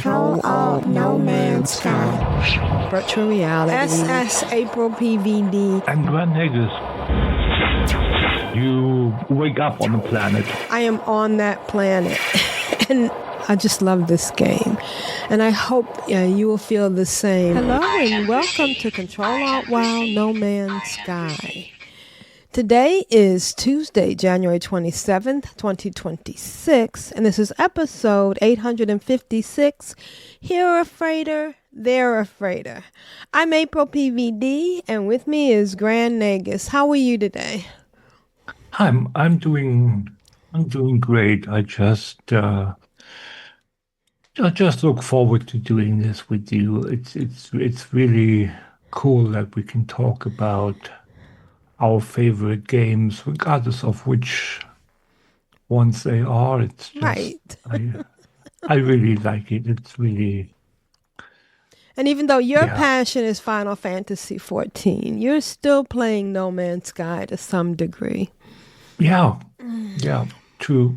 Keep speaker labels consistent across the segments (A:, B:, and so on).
A: Control Alt No Man's Sky.
B: Virtual reality.
A: SS April PVD.
C: And Grand Negus, you wake up on the planet.
A: I am on that planet. And I just love this game. And I hope you will feel the same. Hello and welcome to Control Alt WoW No Man's Sky. Today is Tuesday, January 27th, 2026, and this is episode 856, Here a Freighter, There a Freighter. I'm April PVD, and with me is Grand Negus. How are you today?
C: I'm doing great. I just look forward to doing this with you. It's really cool that we can talk about our favorite games, regardless of which ones they are. It's just,
A: right.
C: I really like it. It's really...
A: And even though your passion is Final Fantasy XIV, you're still playing No Man's Sky to some degree.
C: Yeah, true.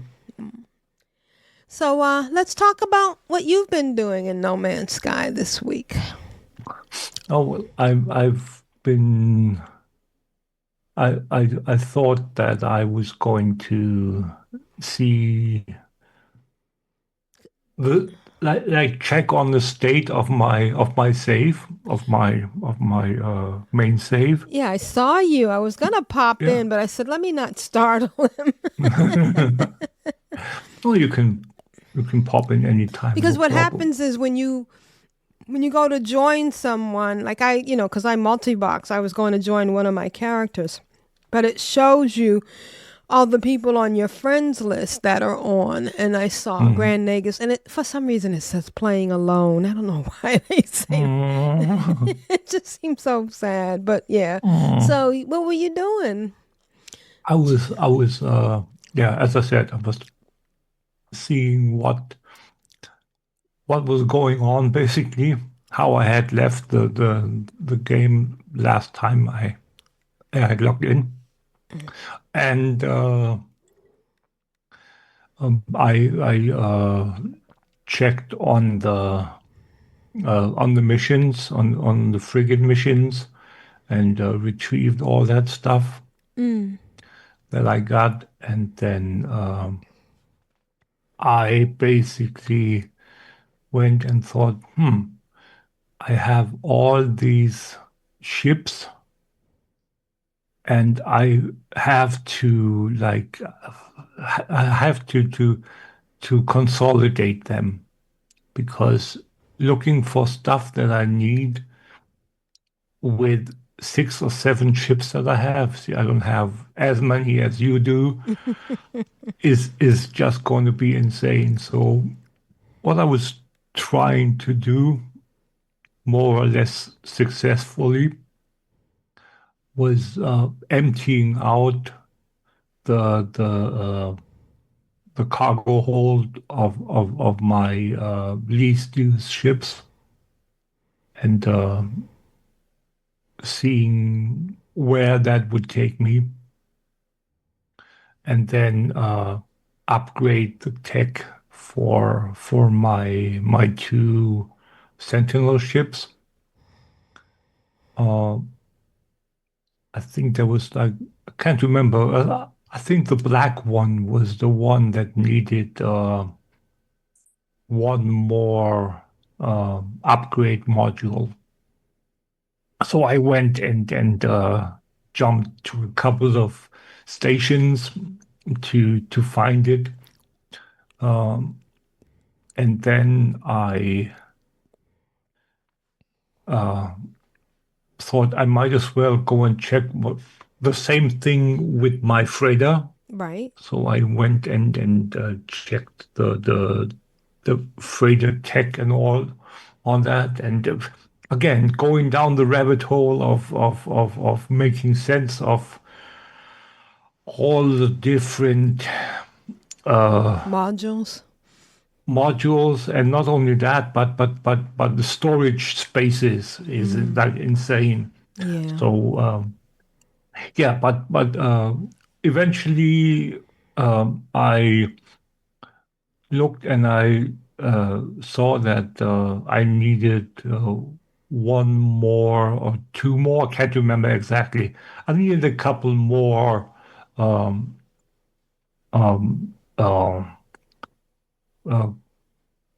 A: So let's talk about what you've been doing in No Man's Sky this week.
C: Oh, well, I've been... I thought that I was going to see the check on the state of my save of my main save.
A: Yeah, I saw you. I was gonna pop in, but I said let me not startle him.
C: Well, you can pop in anytime.
A: Because what happens is when you go to join someone, like because I multi-box, I was going to join one of my characters, but it shows you all the people on your friends list that are on, and I saw Grand Negus, and for some reason it says playing alone. I don't know why they say that. It just seems so sad, but yeah. So what were you doing?
C: I was as I said, I was seeing what was going on, basically how I had left the game last time I had logged in, and I checked on the missions, on the frigate missions, and retrieved all that stuff that I got, and then I basically went and thought, I have all these ships, and I have to to consolidate them, because looking for stuff that I need with 6 or 7 ships that I have, see, I don't have as many as you do, is just going to be insane. So what I was trying to do, more or less successfully, was emptying out the cargo hold of my least used ships, and seeing where that would take me, and then upgrade the tech for my 2 Sentinel ships. I think there was I can't remember. I think the black one was the one that needed one more upgrade module. So I went and jumped to a couple of stations to find it, and then I thought I might as well go and check the same thing with my freighter.
A: Right.
C: So I went and checked the freighter tech and all on that, and again going down the rabbit hole of making sense of all the different
A: modules,
C: and not only that, but the storage spaces is like insane.
A: Yeah.
C: So but eventually I looked and I saw that I needed one more or two more. Can't remember exactly. I needed a couple more um, um, uh, uh,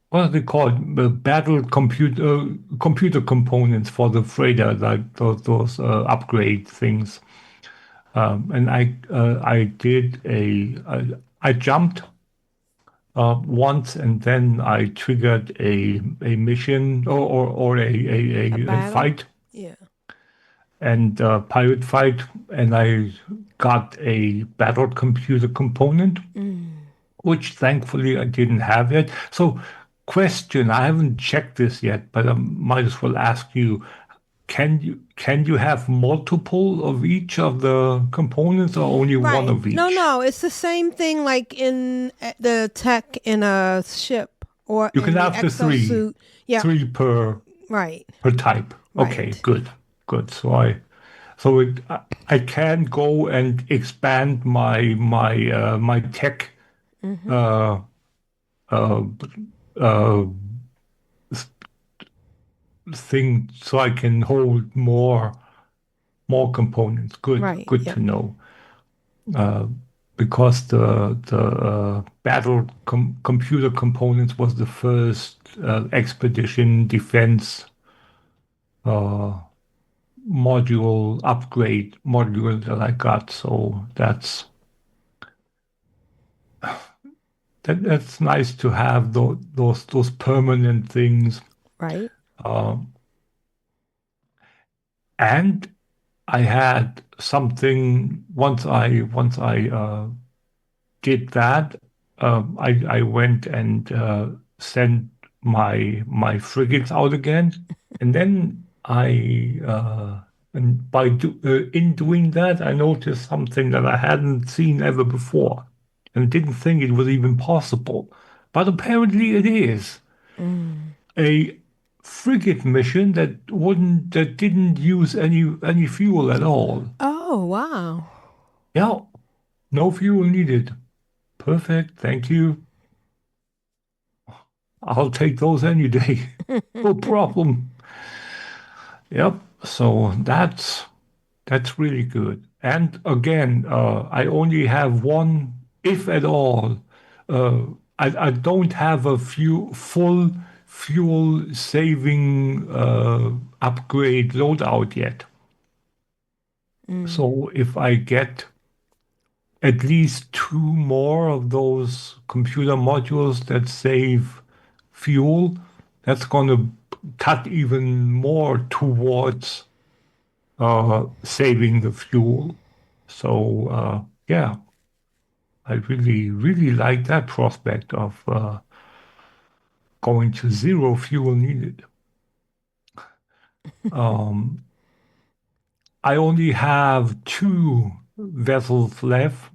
C: what are they called? Battle computer components for the freighter, like those upgrade things. And I did I jumped once, and then I triggered a mission or
A: A
C: a
A: battle?
C: fight
A: Yeah.
C: and pirate fight, and I got a battle computer component,
A: Mm.
C: which thankfully I didn't have yet. So, question, I haven't checked this yet, but I might as well ask you, can you have multiple of each of the components or only one
A: Right.
C: of
A: No,
C: each?
A: no. It's the same thing like in the tech in a ship or
C: You can
A: in the
C: have the
A: exosuit. Yeah.
C: three
A: Right.
C: per type. Okay,
A: Right.
C: good, good. I can go and expand my tech
A: Mm-hmm.
C: uh, uh, uh, thing so I can hold more components. Good,
A: Right.
C: good
A: Yep.
C: to know. Uh, because the battle computer components was the first expedition defense uh, module upgrade module that I got. So that's nice to have those permanent things.
A: Right.
C: Um, and I had something once I did that. I went and sent my frigates out again, and then in doing that, I noticed something that I hadn't seen ever before, and didn't think it was even possible. But apparently, it is
A: Mm.
C: a frigate mission that didn't use any fuel at all.
A: Oh, wow.
C: Yeah, no fuel needed. Perfect, thank you. I'll take those any day. No problem. Yep. So that's really good. And again, I only have one, if at all. Uh, I don't have a full fuel saving upgrade loadout yet.
A: Mm.
C: So if I get at least two more of those computer modules that save fuel, that's going to cut even more towards saving the fuel. So, yeah, I really, really like that prospect of going to zero fuel needed. Um, I only have two vessels left.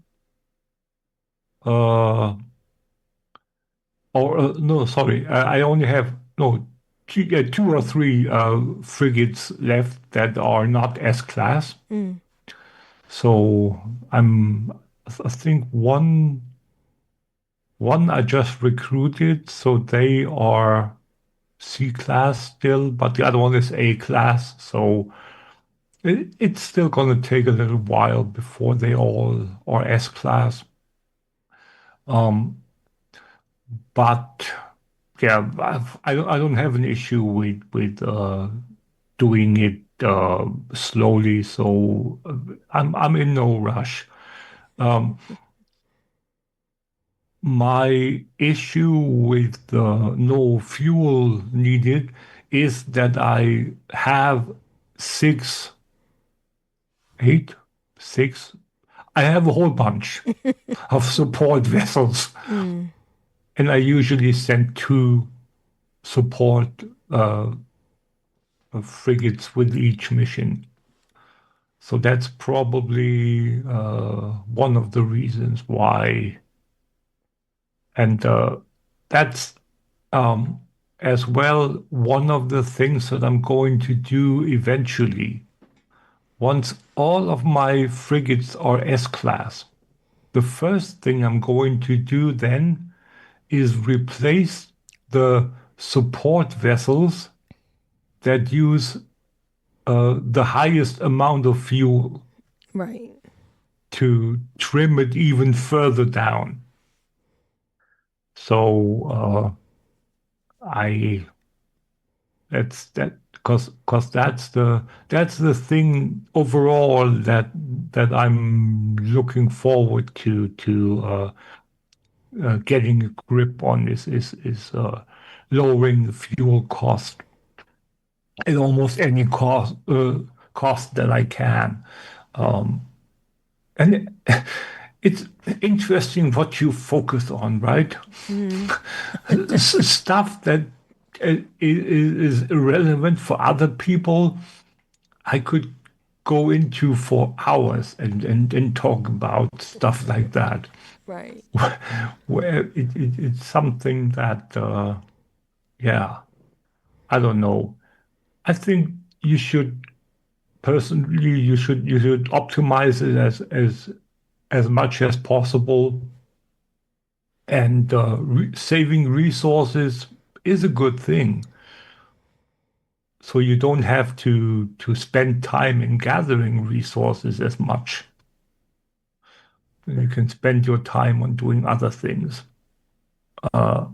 C: Uh, Or no, sorry, I only have no two or three frigates left that are not S class.
A: Mm.
C: So I think one I just recruited, so they are C class still, but the other one is A class. So it's still gonna take a little while before they all are S class. Um, but yeah, I don't have an issue with doing it slowly, so I'm in no rush. Um, my issue with no fuel needed is that I have six, eight, six. I have a whole bunch of support vessels,
A: Mm.
C: and I usually send two support frigates with each mission. So that's probably one of the reasons why. And that's um, as well one of the things that I'm going to do eventually. Once all of my frigates are S-class, the first thing I'm going to do then is replace the support vessels that use the highest amount of fuel
A: Right.
C: to trim it even further down. So I that's that because that's the thing overall that I'm looking forward to getting a grip on is lowering the fuel cost at almost any cost that I can. And it's interesting what you focus on, right?
A: Mm.
C: Stuff that is irrelevant for other people, I could go into for hours and talk about stuff like that.
A: Right.
C: Where it's something that, yeah, I don't know. I think you should personally you should optimize it as much as possible, and saving resources is a good thing. So you don't have to spend time in gathering resources as much. You can spend your time on doing other things. Uh,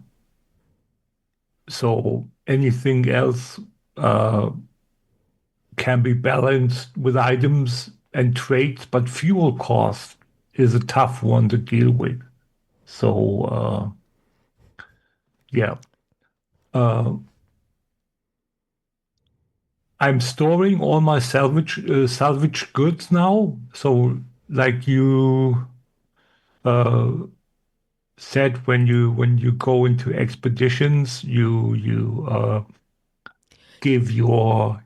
C: so anything else uh, can be balanced with items and traits, but fuel cost is a tough one to deal with. So yeah, uh, I'm storing all my salvage goods now. So like you uh, said, when you go into expeditions, you give your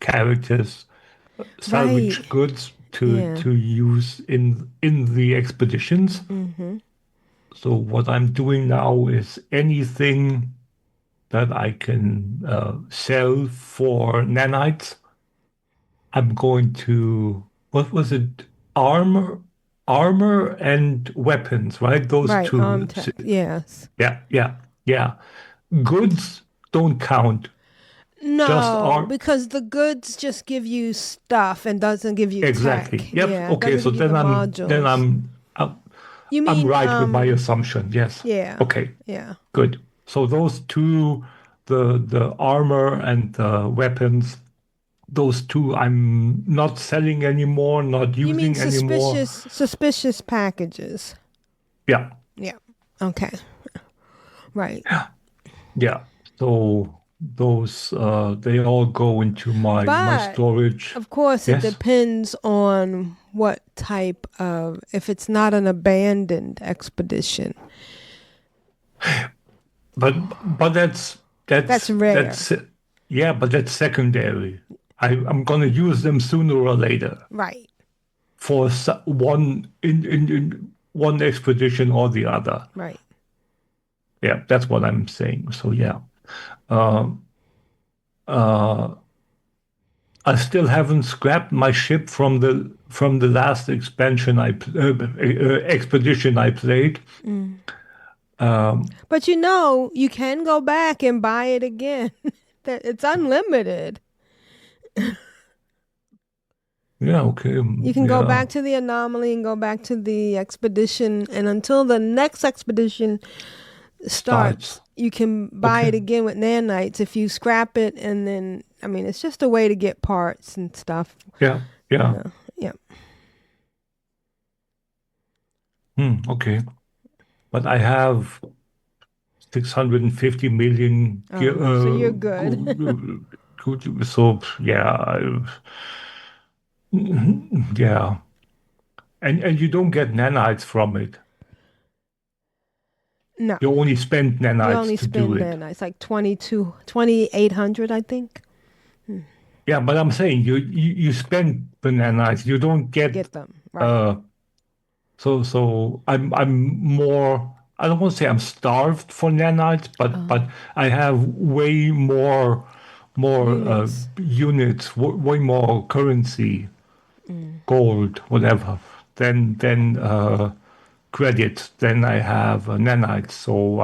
C: characters
A: Right.
C: salvage goods to
A: Yeah.
C: to use in the expeditions.
A: Mm-hmm.
C: So what I'm doing now is anything that I can sell for nanites, I'm going to, what was it? Armor, armor and weapons, right? Those
A: Right.
C: two.
A: Tech. Yes.
C: Yeah, yeah, yeah. Goods don't count. Just
A: No,
C: arm.
A: because the goods just give you stuff and doesn't give you
C: Exactly.
A: tech.
C: Yep.
A: Yeah, it
C: Okay.
A: doesn't
C: So
A: give you the
C: then
A: modules. You
C: I'm
A: mean,
C: right with my assumption. Yes.
A: yeah,
C: Okay.
A: yeah.
C: Good. So those two, the armor and the weapons, those two I'm not selling anymore, not
A: You mean
C: using anymore.
A: suspicious packages.
C: Yeah.
A: Yeah. Okay. Right.
C: Yeah. So those they all go into my
A: But
C: storage.
A: of course, it
C: Yes.
A: depends on what type of, if it's not an abandoned expedition.
C: But
A: That's rare.
C: that's yeah, but that's secondary. I'm gonna use them sooner or later
A: Right.
C: for one in one expedition or the other.
A: Right.
C: Yeah, that's what I'm saying. So yeah. Um uh I still haven't scrapped my ship from the last expedition I played.
A: Mm.
C: Um,
A: But you can go back and buy it again. It's unlimited.
C: yeah, okay,
A: You can go
C: yeah,
A: back to the anomaly and go back to the expedition, and until the next expedition
C: starts.
A: starts, you can buy
C: Okay,
A: it again with nanites if you scrap it. And then, I mean, it's just a way to get parts and stuff.
C: yeah,
A: You
C: yeah,
A: know. Yeah.
C: okay. But I have 650 million.
A: Oh, so you're good.
C: So yeah, yeah, and you don't get nanites from it.
A: No,
C: You only spend
A: you
C: nanites
A: only
C: to do
A: spend
C: it.
A: nanites like 2,800, I think.
C: Yeah, but I'm saying you spend the nanites. You don't
A: To
C: get
A: get them. Right.
C: uh. So I'm more. I don't want to say I'm starved for nanites, but I have way more
A: Units.
C: units, way more currency,
A: Mm.
C: gold, whatever, than credits than I have nanites. So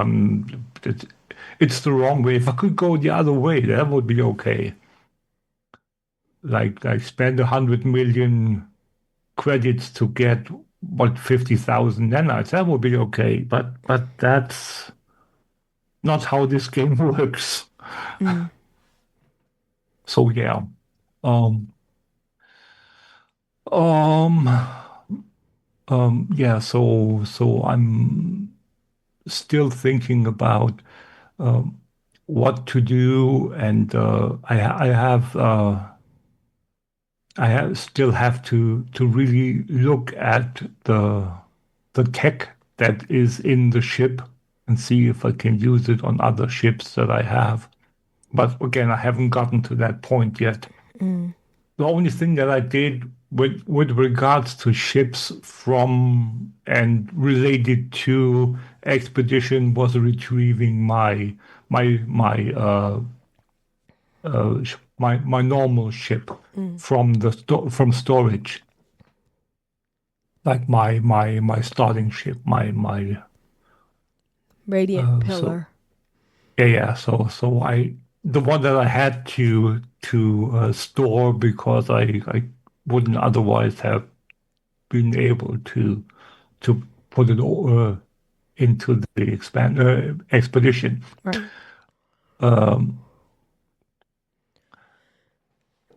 C: it's the wrong way. If I could go the other way, that would be okay. Like spend 100 million credits to get 50,000 nanites. That would be okay. But that's not how this game works. So yeah. Um, um, yeah, so I'm still thinking about what to do, and I still have to really look at the tech that is in the ship and see if I can use it on other ships that I have. But again, I haven't gotten to that point yet. The only thing that I did with regards to ships from and related to expedition was retrieving my normal ship from from storage, like my starting ship, my
A: Radiant
C: so
A: pillar.
C: yeah. So I the one that I had to store because I wouldn't otherwise have been able to put it into the expedition.
A: Right.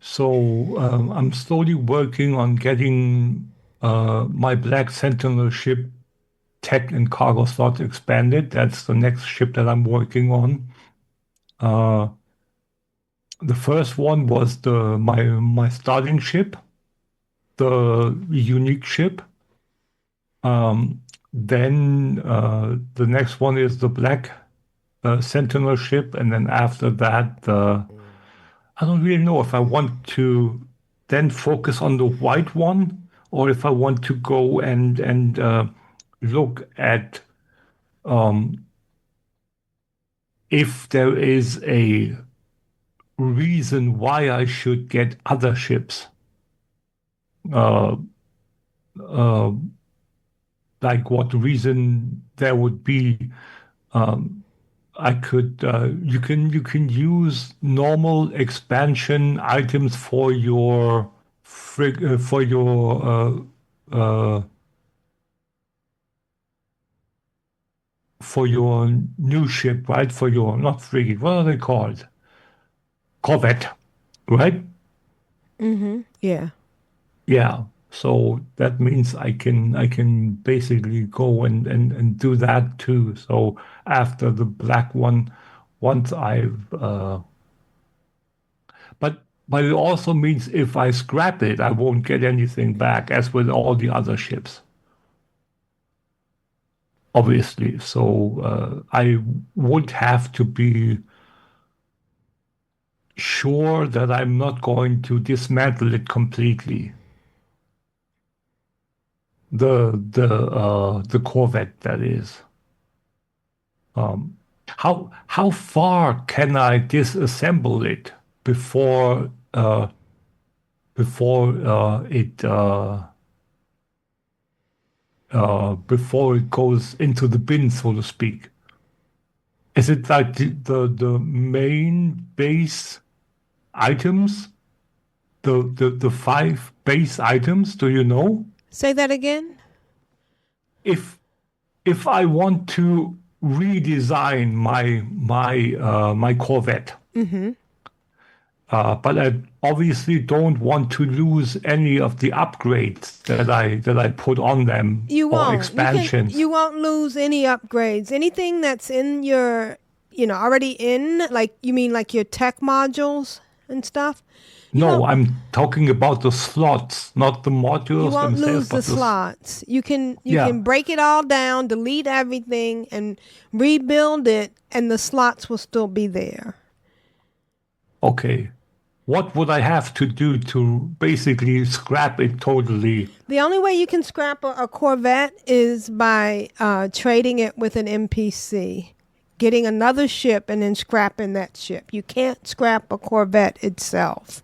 C: So I'm slowly working on getting my Black Sentinel ship tech and cargo slots expanded. That's the next ship that I'm working on. The first one was my starting ship, the unique ship. Then the next one is the Black Sentinel ship, and then after that, I don't really know if I want to then focus on the white one or if I want to go and look at if there is a reason why I should get other ships. Uh, uh, like what reason there would be. I could you can use normal expansion items for your for your new ship, right? For your not frigate, what are they called? Corvette, right?
A: Yeah.
C: Yeah. So that means I can basically go and do that too. So after the black one, once I've but it also means if I scrap it, I won't get anything back, as with all the other ships, obviously. So I would have to be sure that I'm not going to dismantle it completely. The Corvette, that is. How far can I disassemble it before before it goes into the bin, so to speak? Is it like the main base items, the five base items? Do you know?
A: Say that again.
C: If if I want to redesign my Corvette, but I obviously don't want to lose any of the upgrades that I put on them
A: You
C: or
A: won't.
C: expansions.
A: You won't lose any upgrades. Anything that's in your, already in, like, you mean like your tech modules and stuff? You
C: No,
A: won't
C: I'm talking about the slots, not the
A: you
C: modules
A: won't
C: themselves,
A: lose the
C: but
A: slots. You
C: yeah.
A: can break it all down, delete everything and rebuild it, and the slots will still be there.
C: Okay. What would I have to do to basically scrap it totally?
A: The only way you can scrap a Corvette is by trading it with an NPC, getting another ship and then scrapping that ship. You can't scrap a Corvette itself.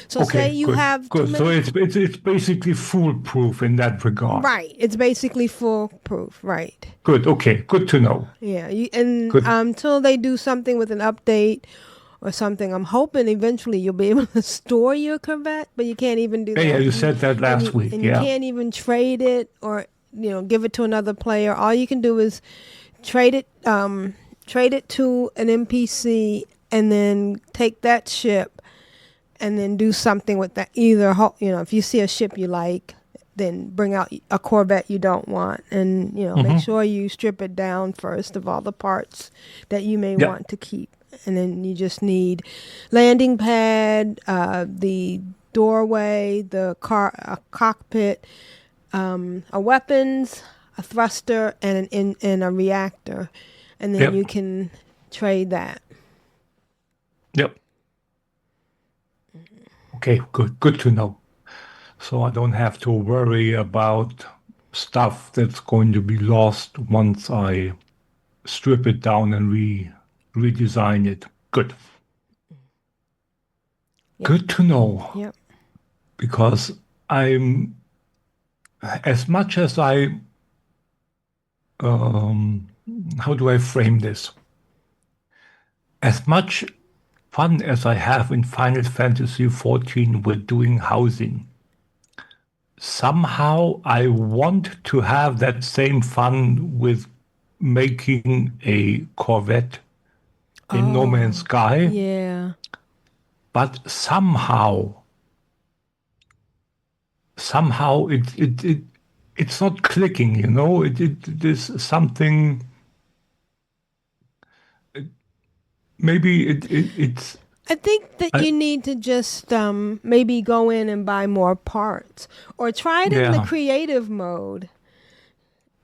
A: So say
C: Okay,
A: you
C: good,
A: have too
C: good. So
A: many.
C: it's basically foolproof in that regard.
A: Right. It's basically foolproof. Right.
C: Good. Okay, good to know.
A: Yeah. And
C: Good.
A: until they do something with an update or something, I'm hoping eventually you'll be able to store your Corvette, but you can't even do
C: Yeah,
A: that.
C: you said that last week.
A: And you can't even trade it or give it to another player. All you can do is trade it to an NPC and then take that ship and then do something with that. Either if you see a ship you like, then bring out a Corvette you don't want, and make sure you strip it down first of all the parts that you may want to keep. And then you just need landing pad, the doorway, a cockpit, a weapons, a thruster, and a reactor, and then you can trade that.
C: Yep. Okay, good to know. So I don't have to worry about stuff that's going to be lost once I strip it down and redesign it. Good.
A: Yep.
C: Good to know.
A: Yep.
C: Because I'm, as much as how do I frame this? As much fun as I have in Final Fantasy XIV with doing housing, somehow I want to have that same fun with making a Corvette in No Man's Sky.
A: Yeah.
C: But somehow it's not clicking, It is something. Maybe it's.
A: I think that you need to just maybe go in and buy more parts, or try it in the creative mode.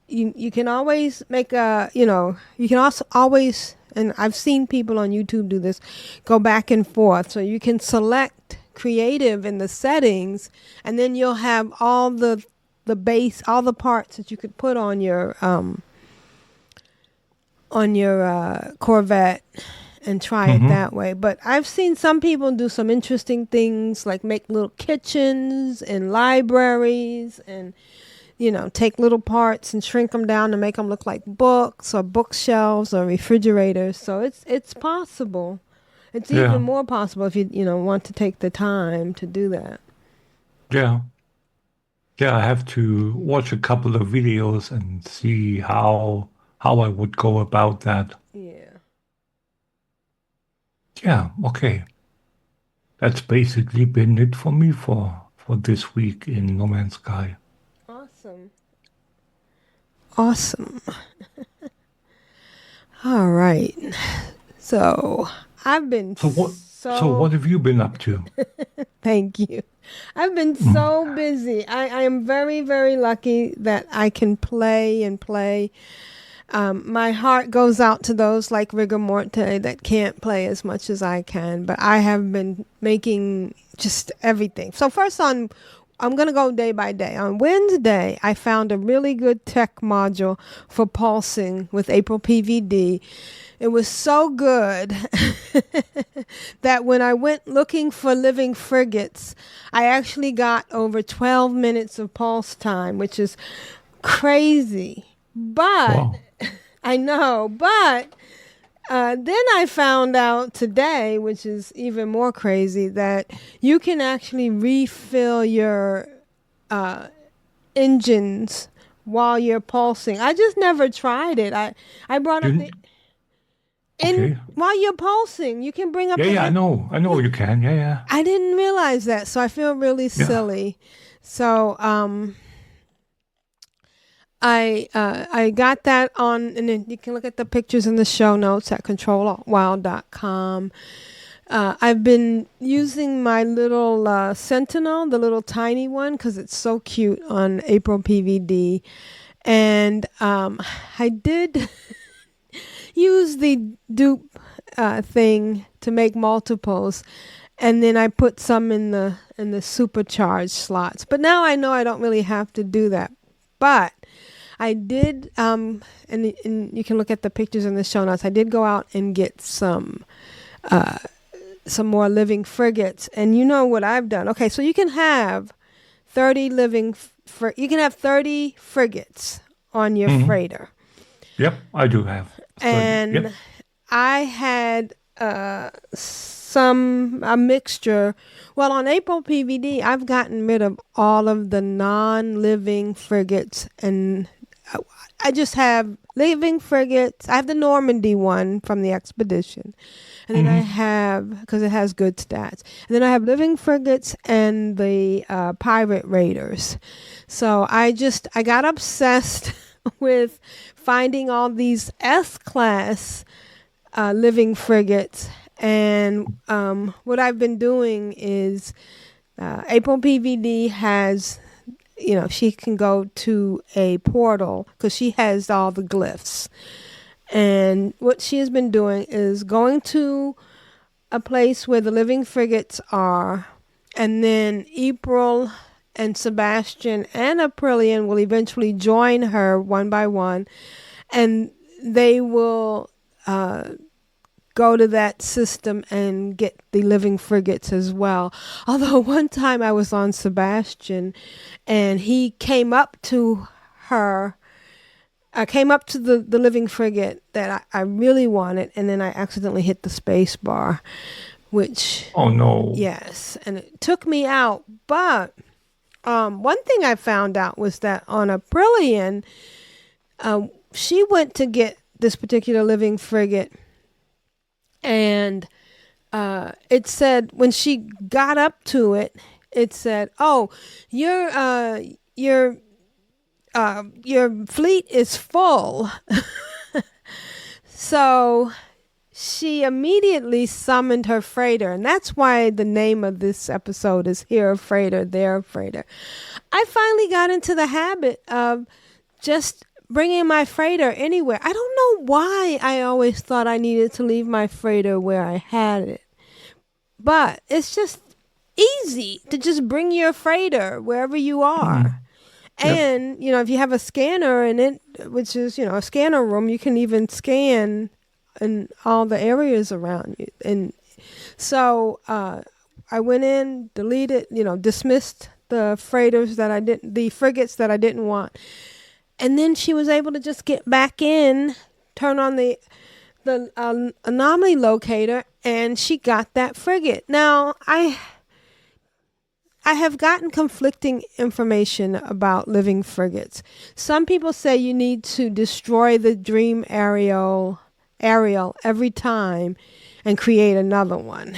A: You can always make you can also always, and I've seen people on YouTube do this, go back and forth. So you can select creative in the settings, and then you'll have all the base, all the parts that you could put on your Corvette, and try it that way. But I've seen some people do some interesting things, like make little kitchens and libraries, and take little parts and shrink them down to make them look like books or bookshelves or refrigerators. So it's possible. It's even more possible if you want to take the time to do that.
C: Yeah. Yeah, I have to watch a couple of videos and see how I would go about that.
A: Yeah.
C: Yeah, okay. That's basically been it for me for this week in No Man's Sky.
A: Awesome. All right. So I've been
C: So what have you been up to?
A: Thank you. I've been so busy. I am very, very lucky that I can play and play. My heart goes out to those like Rigor Morte that can't play as much as I can, but I have been making just everything. So first I'm going to go day by day. On Wednesday, I found a really good tech module for pulsing with April PVD. It was so good that when I went looking for living frigates, I actually got over 12 minutes of pulse time, which is crazy. But
C: Wow.
A: I know, but then I found out today, which is even more crazy, that you can actually refill your engines while you're pulsing. I just never tried it. I brought up while you're pulsing, you can bring up.
C: Yeah, I know you can. Yeah.
A: I didn't realize that, so I feel really silly. So I got that on, and then you can look at the pictures in the show notes at controlaltwow.com. I've been using my little Sentinel, the little tiny one, because it's so cute on April PVD. And I did use the dupe thing to make multiples, and then I put some in the supercharged slots. But now I know I don't really have to do that. But I did, and you can look at the pictures in the show notes. I did go out and get some more living frigates, and you know what I've done. Okay, so you can have 30 you can have 30 frigates on your freighter.
C: Yep, I do have.
A: And
C: yep.
A: I had a mixture. Well, on April PVD, I've gotten rid of all of the non-living frigates, and I just have living frigates. I have the Normandy one from the expedition, and then I have, because it has good stats, and then I have living frigates and the pirate raiders. So I got obsessed with finding all these S-class living frigates, and what I've been doing is April PVD has, she can go to a portal because she has all the glyphs, and what she has been doing is going to a place where the living frigates are, and then April and Sebastian and Aprillian will eventually join her one by one, and they will go to that system and get the living frigates as well. Although one time I was on Sebastian, and he came up to her. I came up to the living frigate that I really wanted, and then I accidentally hit the space bar, which...
C: Oh, no.
A: Yes, and it took me out. But one thing I found out was that on Aprillian, she went to get this particular living frigate, and it said, when she got up to it, it said, "Oh, your fleet is full." So she immediately summoned her freighter, and that's why the name of this episode is Here a Freighter, There a Freighter. I finally got into the habit of just bringing my freighter anywhere. I don't know why I always thought I needed to leave my freighter where I had it, but it's just easy to just bring your freighter wherever you are. And, if you have a scanner in it, which is, a scanner room, you can even scan in all the areas around you. And so I went in, deleted, dismissed the frigates that I didn't want. And then she was able to just get back in, turn on the anomaly locator, and she got that frigate. Now, I have gotten conflicting information about living frigates. Some people say you need to destroy the Dream Ariel every time and create another one.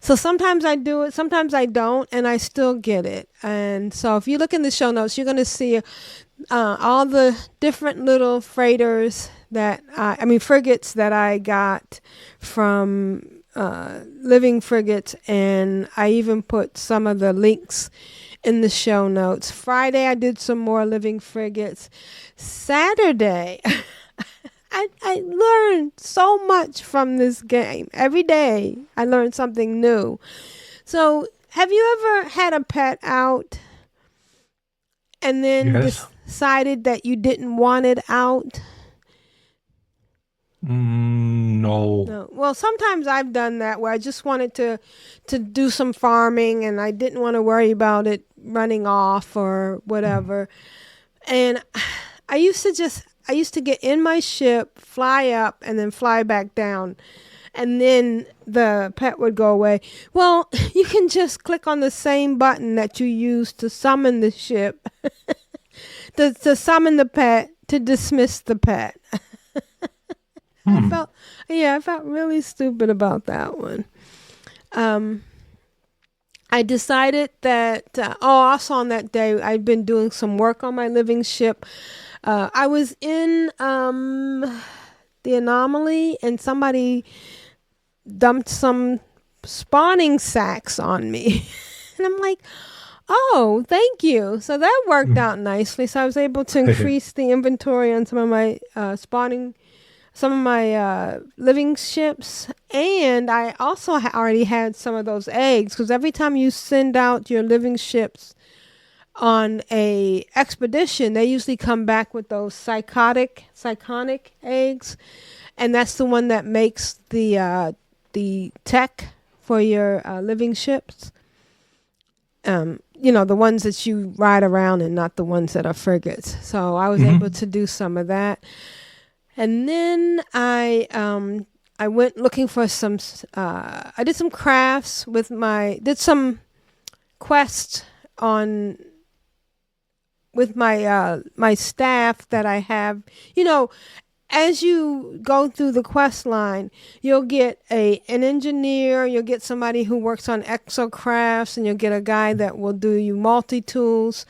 A: So sometimes I do it, sometimes I don't, and I still get it. And so if you look in the show notes, you're going to see all the different little frigates that I got from living frigates, and I even put some of the links in the show notes. Friday I did some more living frigates. Saturday I learned so much from this game. Every day I learned something new. So have you ever had a pet out and then decided that you didn't want it out?
C: No.
A: Well, sometimes I've done that where I just wanted to do some farming and I didn't want to worry about it running off or whatever. And I used to get in my ship, fly up, and then fly back down. And then the pet would go away. Well, you can just click on the same button that you used to summon the ship, to summon the pet, to dismiss the pet. I felt really stupid about that one. I decided that, also on that day, I'd been doing some work on my living ship. I was in the anomaly, and somebody dumped some spawning sacks on me. And I'm like, oh, thank you. So that worked out nicely. So I was able to increase the inventory on some of my living ships, and I also already had some of those eggs, because every time you send out your living ships on a expedition, they usually come back with those psychotic eggs, and that's the one that makes the tech for your living ships. The ones that you ride around and not the ones that are frigates. So I was able to do some of that. And then I went looking for some, I did some crafts did some quests with my staff that I have. As you go through the quest line, you'll get an engineer, you'll get somebody who works on exocrafts, and you'll get a guy that will do you multi-tools.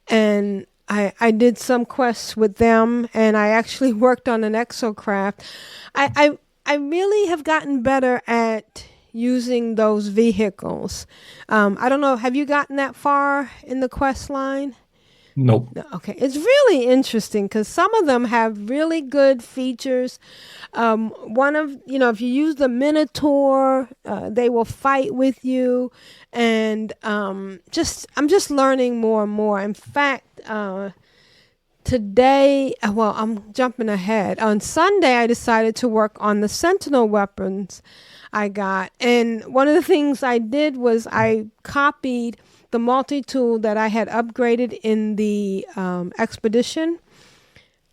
A: And I did some quests with them, and I actually worked on an exocraft. I really have gotten better at using those vehicles. I don't know, have you gotten that far in the quest line?
C: Nope.
A: Okay. It's really interesting because some of them have really good features. If you use the Minotaur, they will fight with you. And I'm just learning more and more. In fact, today, I'm jumping ahead. On Sunday, I decided to work on the Sentinel weapons I got. And one of the things I did was I copied the multi-tool that I had upgraded in the expedition.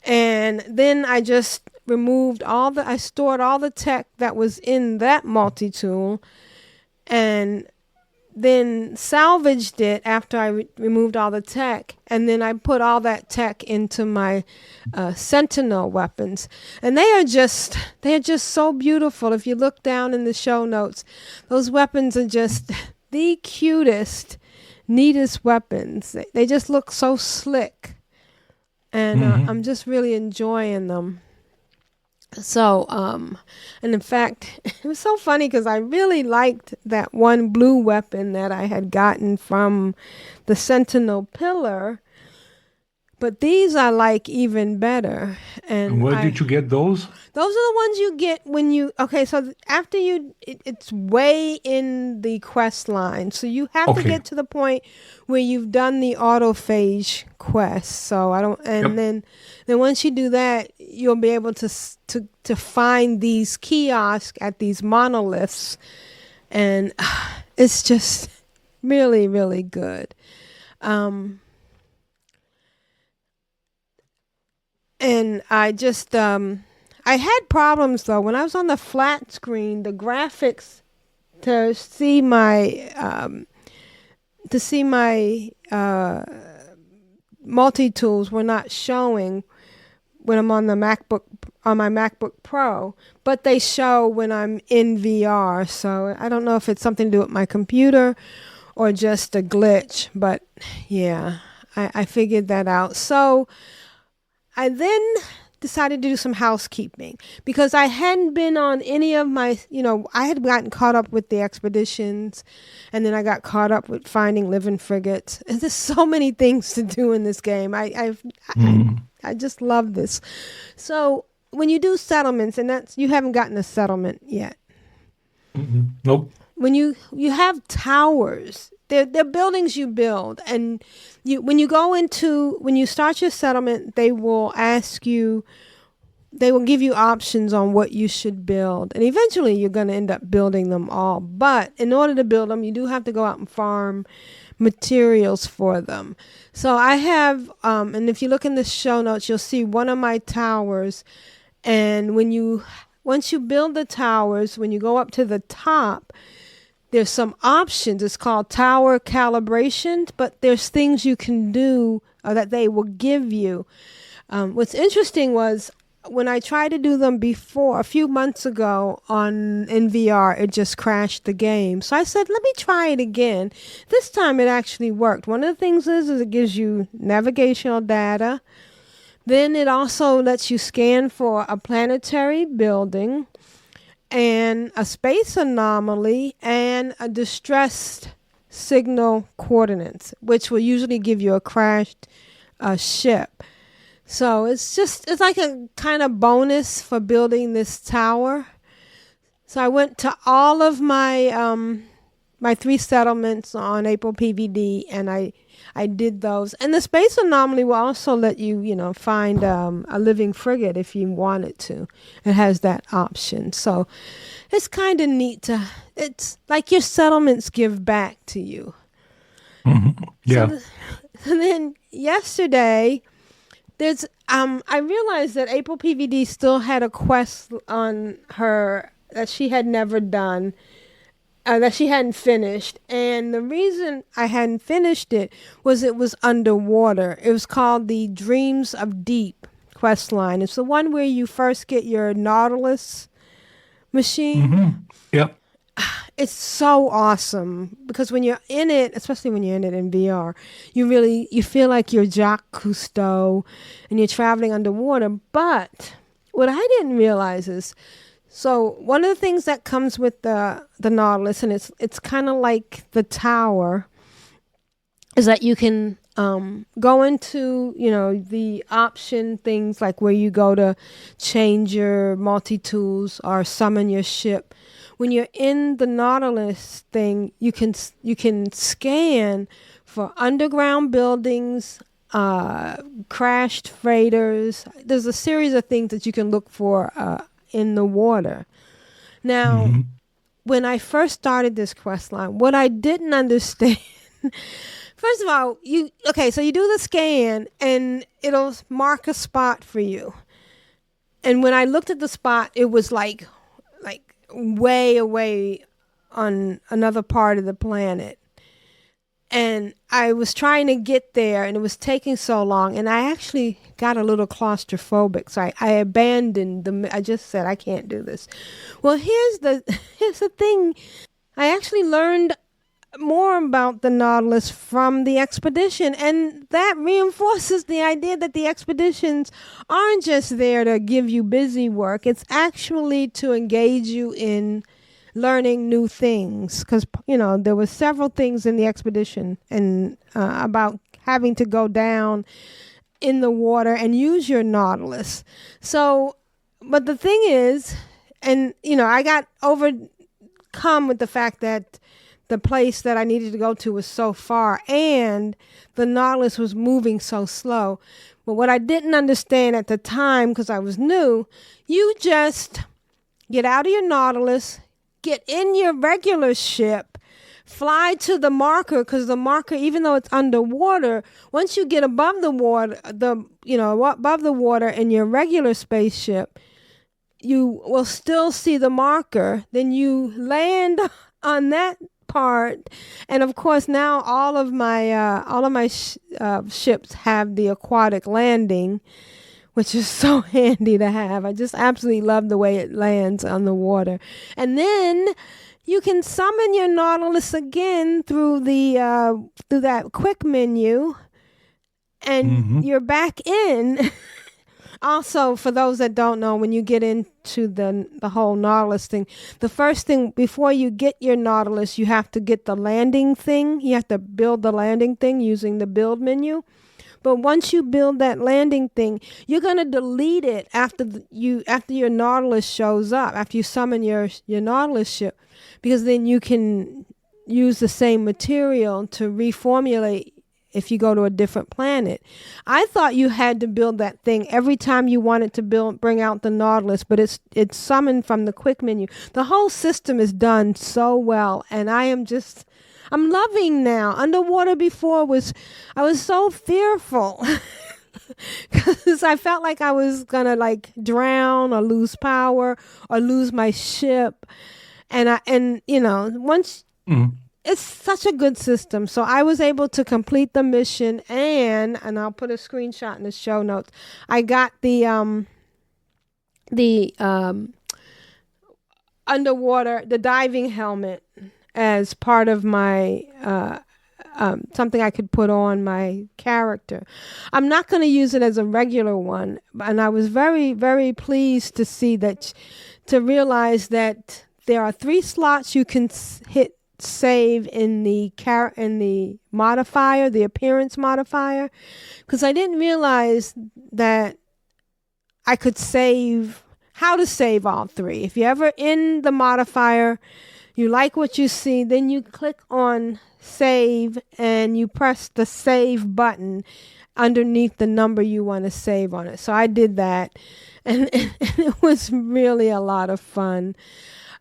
A: And then I just I stored all the tech that was in that multi-tool and then salvaged it after I removed all the tech. And then I put all that tech into my Sentinel weapons. And they are just so beautiful. If you look down in the show notes, those weapons are just the cutest, neatest weapons. They just look so slick, and I'm just really enjoying them. So and in fact, it was so funny because I really liked that one blue weapon that I had gotten from the Sentinel pillar, but these I like even better. And
C: where did you get those?
A: Those are the ones you get when you, so after it's way in the quest line. So you have to get to the point where you've done the autophage quest. So then once you do that, you'll be able to find these kiosks at these monoliths. And it's just really, really good. And I just, I had problems though when I was on the flat screen. The graphics to see my multi-tools were not showing when I'm on my MacBook Pro, but they show when I'm in VR. So I don't know if it's something to do with my computer or just a glitch, but yeah, I figured that out. So I then decided to do some housekeeping because I hadn't been on any of my, I had gotten caught up with the expeditions, and then I got caught up with finding living frigates. And there's so many things to do in this game. I just love this. So when you do settlements, and you haven't gotten a settlement yet.
C: Nope.
A: When you have towers, they're buildings you build, and when you start your settlement, they will give you options on what you should build, and eventually you're going to end up building them all. But in order to build them, you do have to go out and farm materials for them. So I have, and if you look in the show notes, you'll see one of my towers, and once you build the towers, when you go up to the top, there's some options. It's called tower calibration, but there's things you can do that they will give you. What's interesting was when I tried to do them before, a few months ago in VR, it just crashed the game. So I said, let me try it again. This time it actually worked. One of the things is it gives you navigational data. Then it also lets you scan for a planetary building and a space anomaly and a distressed signal coordinates, which will usually give you a crashed ship. So it's like a kind of bonus for building this tower. So I went to all of my my 3 settlements on April PVD, and I did those. And the space anomaly will also let you, find a living frigate if you wanted to. It has that option. So it's kind of neat it's like your settlements give back to you.
C: Mm-hmm. Yeah.
A: So then yesterday, I realized that April PVD still had a quest on her that she had never done, that she hadn't finished. And the reason I hadn't finished it was underwater. It was called the Dreams of Deep quest line. It's the one where you first get your Nautilus machine.
C: Mm-hmm. Yep.
A: It's so awesome because when you're in it, especially when you're in it in VR, you feel like you're Jacques Cousteau and you're traveling underwater. But what I didn't realize is, so one of the things that comes with the Nautilus, and it's kind of like the tower, is that you can go into, the option things like where you go to change your multi-tools or summon your ship. When you're in the Nautilus thing, you can scan for underground buildings, crashed freighters. There's a series of things that you can look for in the water. Now, when I first started this quest line, what I didn't understand, first of all, so you do the scan and it'll mark a spot for you. And when I looked at the spot, it was like way away on another part of the planet. And I was trying to get there and it was taking so long, and I actually got a little claustrophobic, so I abandoned I just said, I can't do this. Well, here's the thing. I actually learned more about the Nautilus from the expedition, and that reinforces the idea that the expeditions aren't just there to give you busy work. It's actually to engage you in learning new things, because there were several things in the expedition and about having to go down in the water and use your Nautilus. So, but the thing is, and I got overcome with the fact that the place that I needed to go to was so far and the Nautilus was moving so slow. But what I didn't understand at the time, because I was new, you just get out of your Nautilus, get in your regular ship, fly to the marker, because the marker, even though it's underwater, once you get above the water, above the water in your regular spaceship, you will still see the marker. Then you land on that part, and of course now all of my ships have the aquatic landing, which is so handy to have. I just absolutely love the way it lands on the water. And then you can summon your Nautilus again through that quick menu, and you're back in. Also, for those that don't know, when you get into the whole Nautilus thing, the first thing, before you get your Nautilus, you have to get the landing thing. You have to build the landing thing using the build menu. But once you build that landing thing, you're going to delete it after your Nautilus shows up, after you summon your Nautilus ship, because then you can use the same material to reformulate if you go to a different planet. I thought you had to build that thing every time you wanted to bring out the Nautilus, but it's summoned from the quick menu. The whole system is done so well, and I'm loving now. Underwater before I was so fearful because I felt like I was gonna drown or lose power or lose my ship, once. It's such a good system. So I was able to complete the mission, and I'll put a screenshot in the show notes. I got the underwater, the diving helmet as part of my something I could put on my character. I'm not going to use it as a regular one, and I was very, very pleased to realize that there are 3 slots you can hit save in the modifier, the appearance modifier, because I didn't realize that I could how to save all 3. If you're ever in the modifier, You like what you see, then you click on save and you press the save button underneath the number you want to save on it. So I did that, and it was really a lot of fun.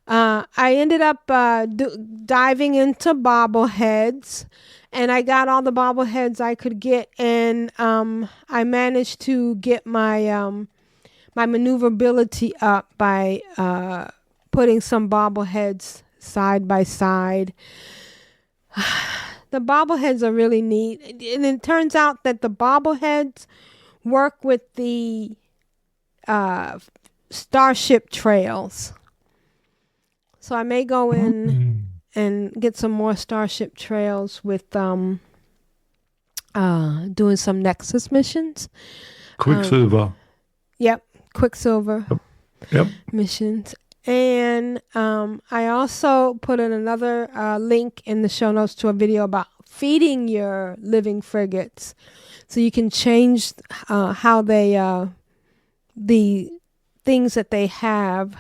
A: I ended up diving into bobbleheads, and I got all the bobbleheads I could get, and I managed to get my my maneuverability up by putting some bobbleheads side by side. The bobbleheads are really neat, and it turns out that the bobbleheads work with the starship trails. So I may go in and get some more starship trails with doing some Nexus missions.
C: Quicksilver.
A: Yep, Quicksilver
C: Yep.
A: missions. And I also put in another link in the show notes to a video about feeding your living frigates. So you can change how they, the things that they have,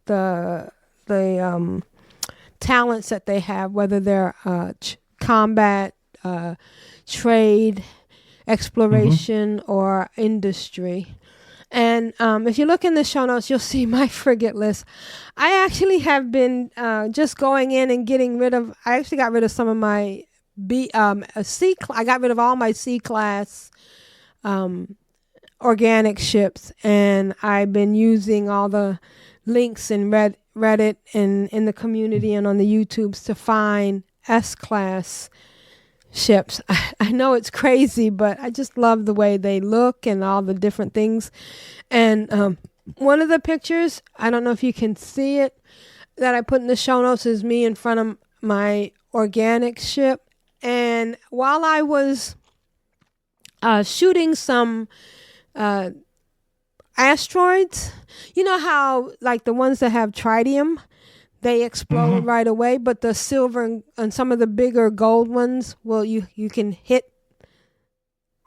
A: the talents that they have, whether they're combat, trade, exploration, or industry. And if you look in the show notes, you'll see my frigate list. I actually have been just going in and getting rid of. I actually got rid of some of my I got rid of all my C-class organic ships, and I've been using all the links in Reddit and in the community and on the YouTubes to find S-class ships. I know it's crazy, but I just love the way they look and all the different things. And one of the pictures, I don't know if you can see it, that I put in the show notes is me in front of my organic ship. And while I was shooting some asteroids, you know how like the ones that have tritium, they explode right away, but the silver and some of the bigger gold ones, well, you can hit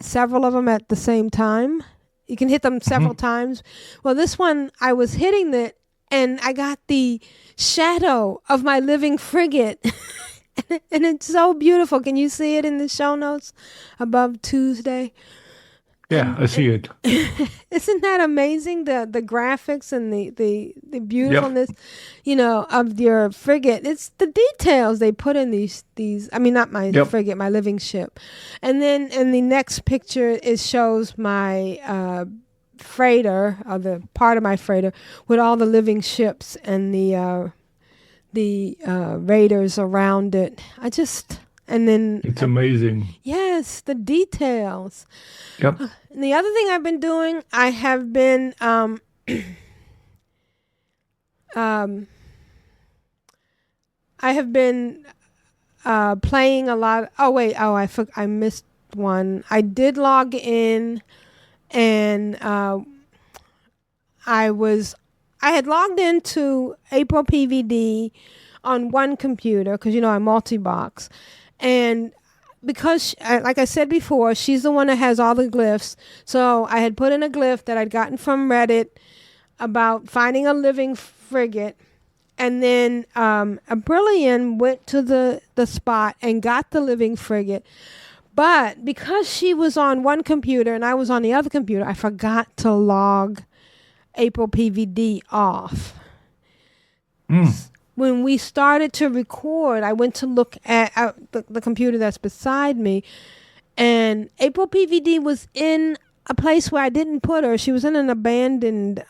A: several of them at the same time. You can hit them several times. Well, this one, I was hitting it, and I got the shadow of my living frigate. And it's so beautiful. Can you see it in the show notes above Tuesday?
C: Yeah, I see it.
A: Isn't that amazing? The graphics and the beautifulness, you know, of your frigate. It's the details they put in these. I mean, not my frigate, my living ship. And then in the next picture, it shows my freighter, or the part of my freighter, with all the living ships and the raiders around it. And then
C: it's amazing.
A: Yes, the details.
C: Yep.
A: And the other thing I've been doing, I have been playing a lot. I missed one. I did log in, and I had logged into April PVD on one computer because, you know, I multi-box. And because, like I said before, she's the one that has all the glyphs. So I had put in a glyph that I'd gotten from Reddit about finding a living frigate. And then a Brilliant went to the spot and got the living frigate. But because she was on one computer and I was on the other computer, I forgot to log April PVD off. When we started to record, I went to look at the computer that's beside me, and April PVD was in a place where I didn't put her. She was in an abandoned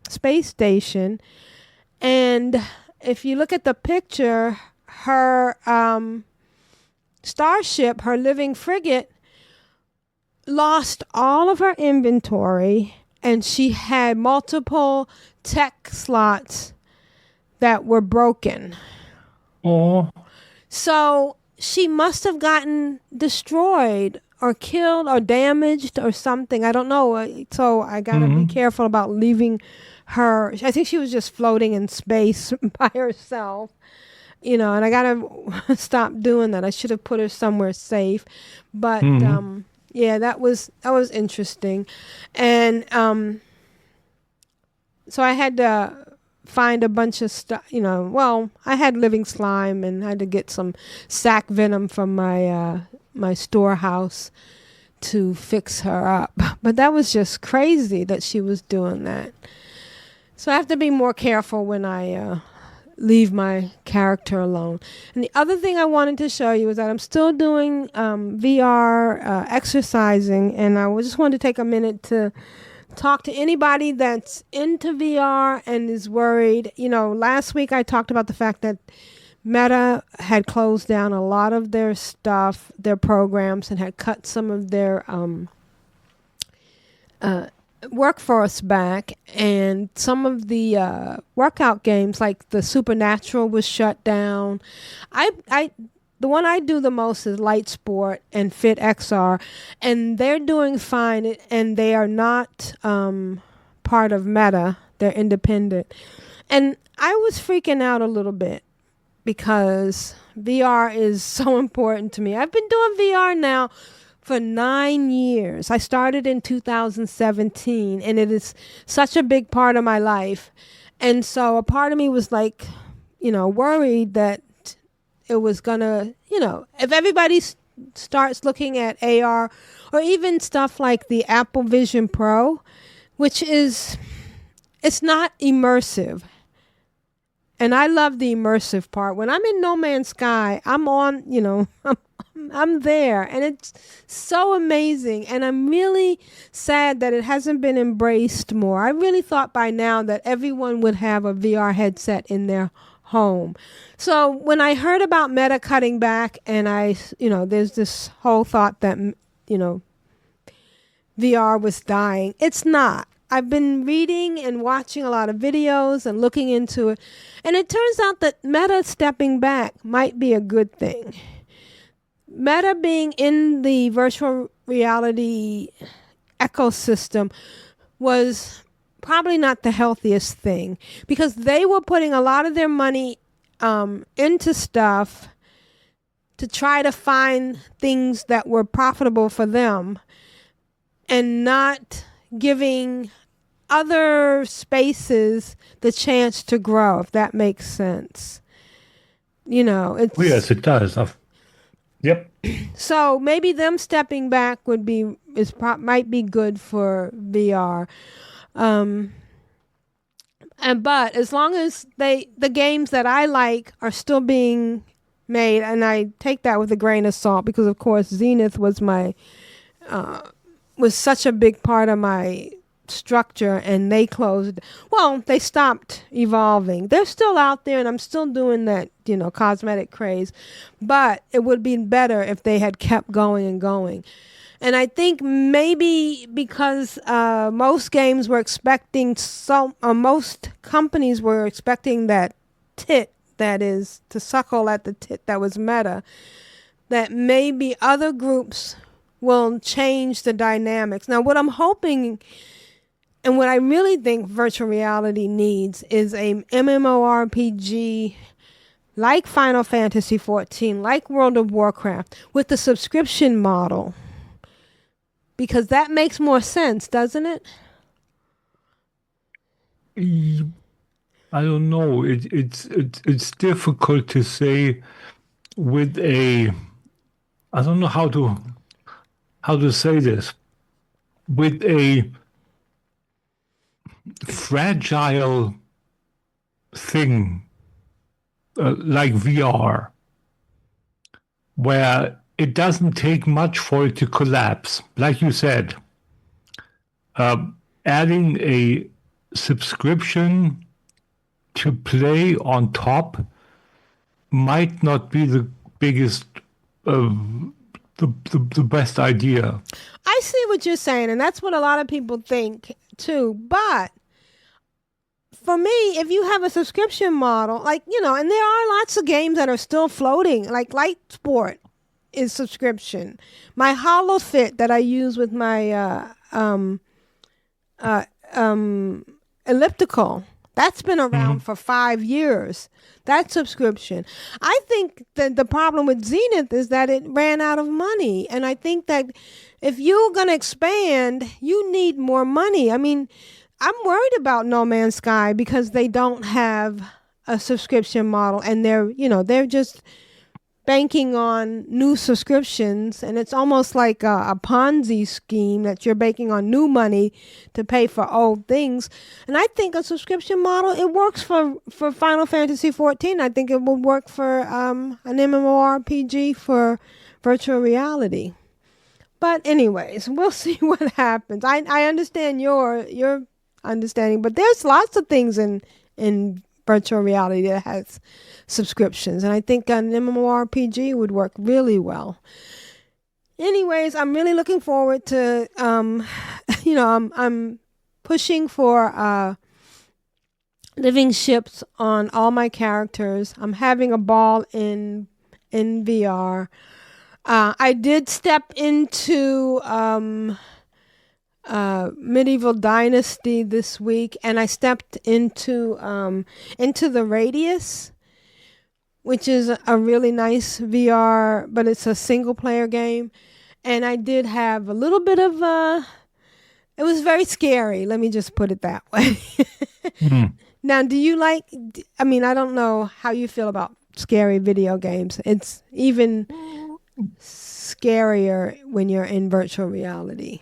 A: space station, and if you look at the picture, her starship, her living frigate, lost all of her inventory, and she had multiple tech slots that were broken.
C: Oh.
A: So she must have gotten destroyed or killed or damaged or something. I don't know. So I got to be careful about leaving her. I think she was just floating in space by herself, you know, and I got to stop doing that. I should have put her somewhere safe. But yeah, that was interesting. And so I had to find a bunch of stuff, well, I had living slime and had to get some sac venom from my storehouse to fix her up. But that was just crazy that she was doing that. So I have to be more careful when I leave my character alone. And the other thing I wanted to show you is that I'm still doing VR exercising, and I just wanted to take a minute to talk to anybody that's into VR and is worried. Last week I talked about the fact that Meta had closed down a lot of their stuff, their programs, and had cut some of their workforce back, and some of the workout games like the Supernatural was shut down. The one I do the most is Light Sport and Fit XR, and they're doing fine, and they are not part of Meta. They're independent. And I was freaking out a little bit because VR is so important to me. I've been doing VR now for 9 years. I started in 2017, and it is such a big part of my life. And so a part of me was like, worried that it was gonna, if everybody starts looking at AR or even stuff like the Apple Vision Pro, which it's not immersive. And I love the immersive part. When I'm in No Man's Sky, I'm on, I'm there, and it's so amazing. And I'm really sad that it hasn't been embraced more. I really thought by now that everyone would have a VR headset in their home. So when I heard about Meta cutting back, and there's this whole thought that, VR was dying. It's not. I've been reading and watching a lot of videos and looking into it. And it turns out that Meta stepping back might be a good thing. Meta being in the virtual reality ecosystem was probably not the healthiest thing, because they were putting a lot of their money into stuff to try to find things that were profitable for them and not giving other spaces the chance to grow, if that makes sense.
C: Yes, it does. Yep.
A: So maybe them stepping back might be good for VR. But as long as the games that I like are still being made, and I take that with a grain of salt, because of course Zenith was was such a big part of my structure, and they stopped evolving. They're still out there, and I'm still doing that, cosmetic craze, but it would be better if they had kept going and going. And I think maybe because most companies were expecting that tit, that is to suckle at the tit that was Meta, that maybe other groups will change the dynamics. Now, what I'm hoping and what I really think virtual reality needs is a MMORPG like Final Fantasy XIV, like World of Warcraft, with the subscription model. Because that makes more sense, doesn't it?
C: I don't know. It's difficult to say with I don't know how to say this. With a fragile thing like VR, where it doesn't take much for it to collapse. Like you said, adding a subscription to play on top might not be the biggest, the best idea.
A: I see what you're saying, and that's what a lot of people think too. But for me, if you have a subscription model, and there are lots of games that are still floating, like Light Sport is subscription. My HoloFit that I use with my elliptical, that's been around for 5 years. That subscription. I think that the problem with Zenith is that it ran out of money. And I think that if you're going to expand, you need more money. I mean, I'm worried about No Man's Sky because they don't have a subscription model, and they're just banking on new subscriptions, and it's almost like a Ponzi scheme that you're banking on new money to pay for old things. And I think a subscription model, it works for Final Fantasy 14. I think it would work for an MMORPG for virtual reality. But anyways, we'll see what happens. I understand your understanding, but there's lots of things in virtual reality that has subscriptions, and I think an MMORPG would work really well. Anyways, I'm really looking forward to I'm pushing for living ships on all my characters. I'm having a ball in VR. I did step into Medieval Dynasty this week, and I stepped into the Radius, which is a really nice VR, but it's a single player game. And I did have a little bit of it was very scary, let me just put it that way. Now, do you I don't know how you feel about scary video games. It's even scarier when you're in virtual reality.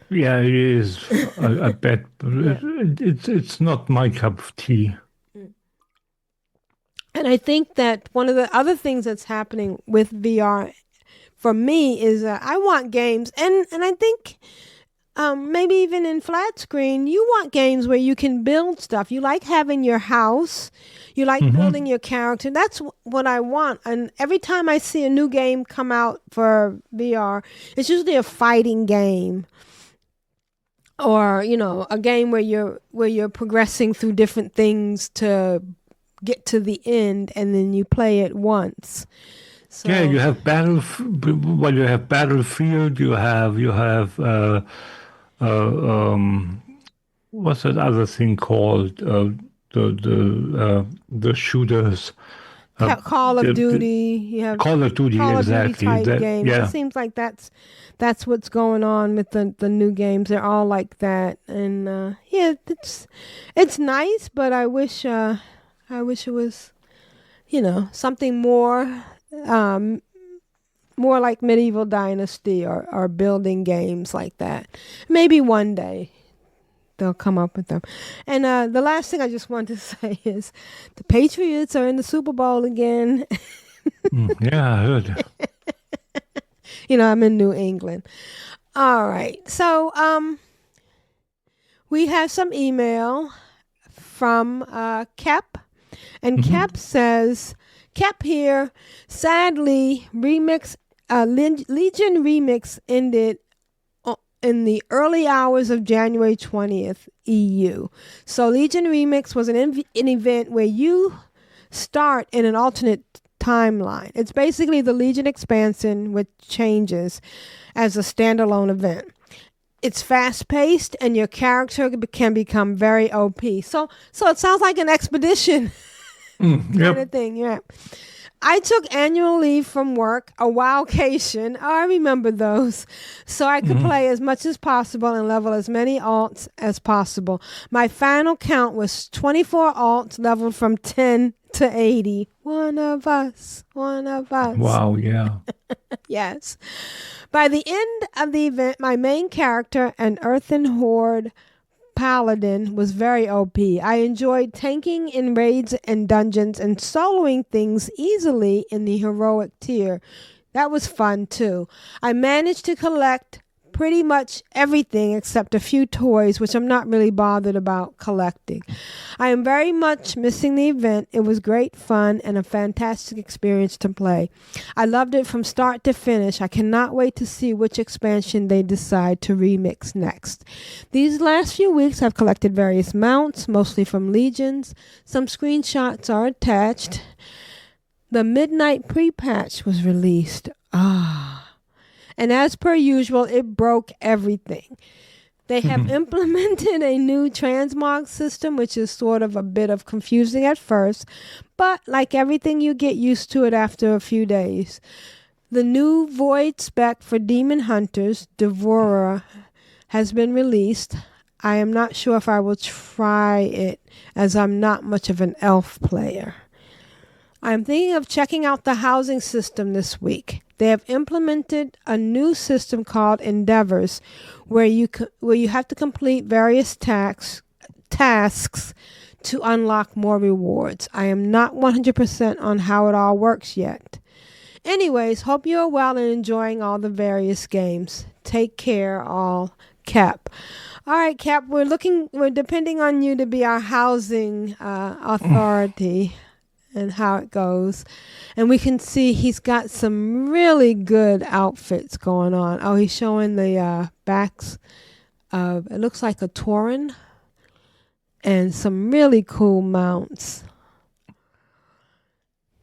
C: Yeah, it is. I bet, but it's not my cup of tea.
A: And I think that one of the other things that's happening with VR for me is I want games, and I think maybe even in flat screen, you want games where you can build stuff. You like having your house. You like building your character. That's what I want. And every time I see a new game come out for VR, it's usually a fighting game. Or, a game where you're progressing through different things to get to the end, and then you play it once. So,
C: yeah, you have Battlefield. You have what's that other thing called? The shooters.
A: Call of Duty. You have
C: Call of Duty,
A: Call
C: exactly.
A: of Duty type games.
C: Yeah.
A: It seems like that's what's going on with the new games. They're all like that, and it's nice, but I wish it was, something more like Medieval Dynasty or building games like that. Maybe one day they'll come up with them. And the last thing I just want to say is the Patriots are in the Super Bowl again.
C: Yeah, I heard.
A: I'm in New England. All right. So we have some email from Kep. And Kep says, Kep here, sadly, Legion Remix ended in the early hours of January 20th, EU. So Legion Remix was an event where you start in an alternate timeline. It's basically the Legion expansion with changes as a standalone event. It's fast-paced, and your character can become very OP. So it sounds like an expedition kind of thing. Yeah. I took annual leave from work, a wowcation. Oh, I remember those. So I could play as much as possible and level as many alts as possible. My final count was 24 alts leveled from 10 to 80. One of us.
C: Wow, yeah.
A: Yes. By the end of the event, my main character, an Earthen Horde Paladin, was very OP. I enjoyed tanking in raids and dungeons and soloing things easily in the heroic tier. That was fun too. I managed to collect pretty much everything except a few toys, which I'm not really bothered about collecting. I am very much missing the event. It was great fun and a fantastic experience to play. I loved it from start to finish. I cannot wait to see which expansion they decide to remix next. These last few weeks I've collected various mounts, mostly from Legions. Some screenshots are attached. The Midnight pre-patch was released. And as per usual, it broke everything. They have implemented a new transmog system, which is sort of a bit of confusing at first, but like everything, you get used to it after a few days. The new Void spec for Demon Hunters, Devourer, has been released. I am not sure if I will try it as I'm not much of an elf player. I'm thinking of checking out the housing system this week. They have implemented a new system called Endeavors where you have to complete various tasks to unlock more rewards. I am not 100% on how it all works yet. Anyways, hope you are well and enjoying all the various games. Take care, all. Cap. All right, Cap, we're depending on you to be our housing authority and how it goes. And we can see he's got some really good outfits going on. Oh, he's showing the backs of, it looks like a Tauren, and some really cool mounts.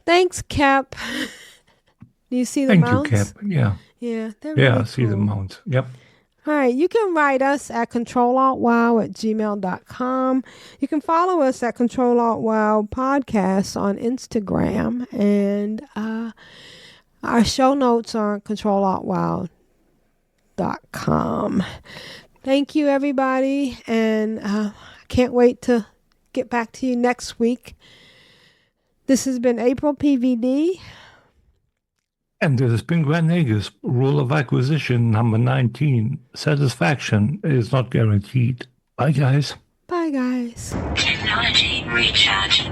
A: Thanks, Cap. Do you see the mounts?
C: Thank you, Cap. Yeah.
A: Yeah, they're really
C: I
A: cool.
C: see the mounts. Yep.
A: All right, you can write us at controlaltwow@gmail.com. You can follow us at Control Alt Wow Podcast on Instagram. And our show notes are controlaltwow.com. Thank you, everybody. And I can't wait to get back to you next week. This has been April PVD.
C: And this has been Grand Nagus, Rule of Acquisition number 19. Satisfaction is not guaranteed. Bye, guys.
A: Bye, guys.
B: Technology recharge.